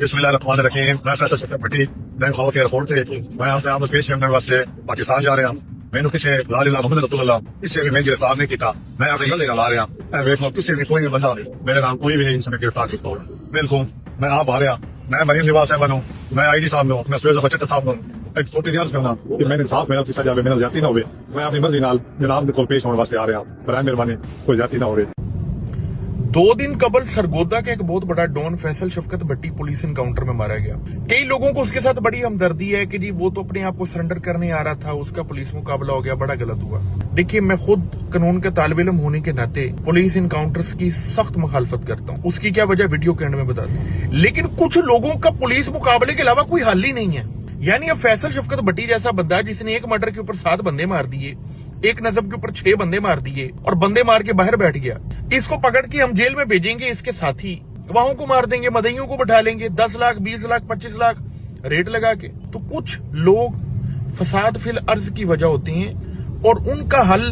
بسم اللہ الرحمن الرحیم. میں فیصل شفقت بھٹی بینک آف ایئرپورٹ سے میں آپ سے آمد پیش کرنے واسطے پاکستان جا رہا ہوں. میں کسی لا الہ محمد رسول اللہ اس سے بھی میں گرفتار نہیں کیتا. میں اپنے گلے لا رہا میں ویکھو کسی بھی کوئی بندہ میرے نام کوئی بھی نہیں سے گرفتار کیتا ہو. بالکل میں آپ آ رہا میں مریم لباس صاحب ہوں, میں آئی جی صاحب ہوں, میں سویز بچت صاحب ہوں. ایک چھوٹی عرض کرنا کہ میں انصاف میرا کسی جاوے میرا زیادتی نہ ہوئے. میں اپنی مرضی نال جناب دے کول پیش ہونے واسطے آ رہا برائے مہربانی کوئی زیادتی نہ ہوئے. 2 دن قبل سرگودا کا ایک بہت بڑا ڈون فیصل شفقت بھٹی پولیس انکاؤنٹر میں مارا گیا. کئی لوگوں کو اس کے ساتھ بڑی ہمدردی ہے کہ جی وہ تو اپنے آپ کو سرنڈر کرنے آ رہا تھا, اس کا پولیس مقابلہ ہو گیا, بڑا غلط ہوا. دیکھیے میں خود قانون کا طالب علم ہونے کے ناطے پولیس انکاؤنٹرز کی سخت مخالفت کرتا ہوں. اس کی کیا وجہ ویڈیو کے اینڈ میں بتاتا ہوں. لیکن کچھ لوگوں کا پولیس مقابلے کے علاوہ کوئی حل ہی نہیں ہے. یعنی اب فیصل شفقت بھٹی جیسا بندہ جس نے ایک مرڈر کے اوپر 7 بندے مار دیے, ایک نظب کے اوپر 6 بندے مار دیے اور بندے مار کے باہر بیٹھ گیا, اس کو پکڑ کے ہم جیل میں بھیجیں گے, اس کے ساتھی گواہوں کو مار دیں گے, مدعیوں کو بٹھا لیں گے, 10 لاکھ 20 لاکھ 25 لاکھ ریٹ لگا کے. تو کچھ لوگ فساد فی الارض کی وجہ ہوتے ہیں اور ان کا حل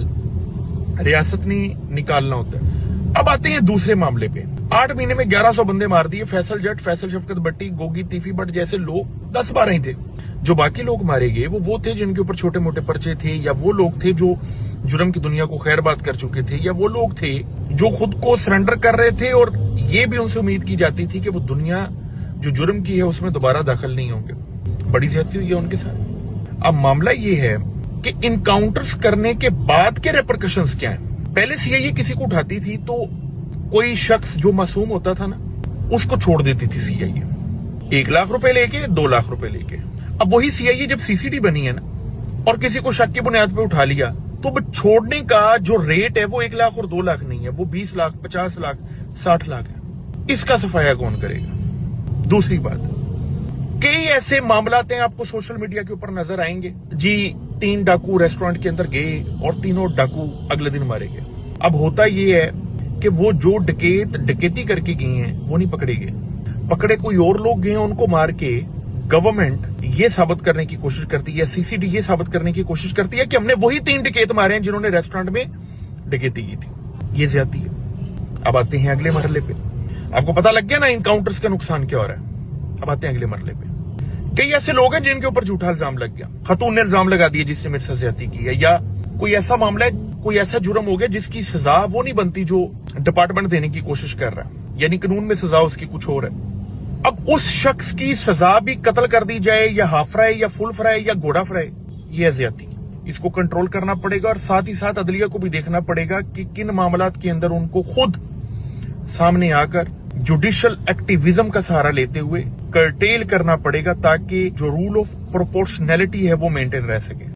ریاست نے نکالنا ہوتا ہے. اب آتے ہیں دوسرے معاملے پہ. 8 مہینے میں 1100 بندے مار دیے. فیصل جٹ, فیصل شفقت بھٹی, گوگی تیفی بٹ جیسے لوگ 10-12 ہی تھے. جو باقی لوگ مارے گئے وہ تھے جن کے اوپر چھوٹے موٹے پرچے تھے, یا وہ لوگ تھے جو جرم کی دنیا کو خیر بات کر چکے تھے, یا وہ لوگ تھے جو خود کو سرنڈر کر رہے تھے اور یہ بھی ان سے امید کی جاتی تھی کہ وہ دنیا جو جرم کی ہے اس میں دوبارہ داخل نہیں ہوں گے. بڑی زیادتی ہوئی ہے ان کے ساتھ. اب معاملہ یہ ہے کہ انکاؤنٹرز کرنے کے بعد کے ریپرکشنز کیا ہیں. پہلے سی آئی اے کسی کو اٹھاتی تھی تو کوئی شخص جو معصوم ہوتا تھا نا اس کو چھوڑ دیتی تھی سی آئی اے, 1 لاکھ روپے لے کے, 2 لاکھ روپے لے کے. اب وہی سی آئی اے جب سی سی ڈی بنی ہے نا اور کسی کو شک کی بنیاد پہ اٹھا لیا تو چھوڑنے کا جو ریٹ ہے وہ 1 لاکھ اور 2 لاکھ نہیں ہے, وہ 20 لاکھ 50 لاکھ 60 لاکھ ہے. اس کا صفایا کون کرے گا. دوسری بات, کئی ایسے معاملات ہیں آپ کو سوشل میڈیا کے اوپر نظر آئیں گے جی 3 ڈاکو ریسٹورنٹ کے اندر گئے اور تینوں ڈاکو اگلے دن مارے گئے. اب ہوتا یہ ہے کہ وہ جو ڈکیتی کر کے گئے ہیں وہ نہیں پکڑے گئے, پکڑے کوئی اور لوگ گئے ہیں. ان کو مار کے گورنمنٹ یہ ثابت کرنے کی کوشش کرتی ہے, سی سی ڈی یہ ثابت کرنے کی کوشش کرتی ہے کہ ہم نے وہی 3 ڈکیت مارے ہیں جنہوں نے ریسٹورنٹ میں ڈکیتی کی تھی. یہ زیادتی ہے. اب آتے ہیں اگلے مرحلے پہ. آپ کو پتا لگ گیا نا انکاؤنٹرز کا نقصان کیا ہو رہا ہے. اب آتے ہیں اگلے مرحلے پہ. کئی ایسے لوگ ہیں جن کے اوپر جھوٹا الزام لگ گیا, خاتون نے الزام لگا دیا جس نے میرے ساتھ زیادتی کی ہے, یا کوئی ایسا معاملہ ہے, کوئی ایسا جرم ہو گیا جس کی سزا وہ نہیں بنتی جو ڈپارٹمنٹ دینے کی کوشش کر رہا ہے, یعنی قانون میں سزا اس کی کچھ اور ہے. اب اس شخص کی سزا بھی قتل کر دی جائے, یا ہاف فرائی, یا فل فرائی, یا گھوڑا فرائی, یہ زیادتی. اس کو کنٹرول کرنا پڑے گا اور ساتھ ہی ساتھ عدلیہ کو بھی دیکھنا پڑے گا کہ کن معاملات کے اندر ان کو خود سامنے آ کر جوڈیشل ایکٹیویزم کا سہارا لیتے ہوئے کرٹیل کرنا پڑے گا تاکہ جو رول آف پروپورشنلٹی ہے وہ مینٹین رہ سکے.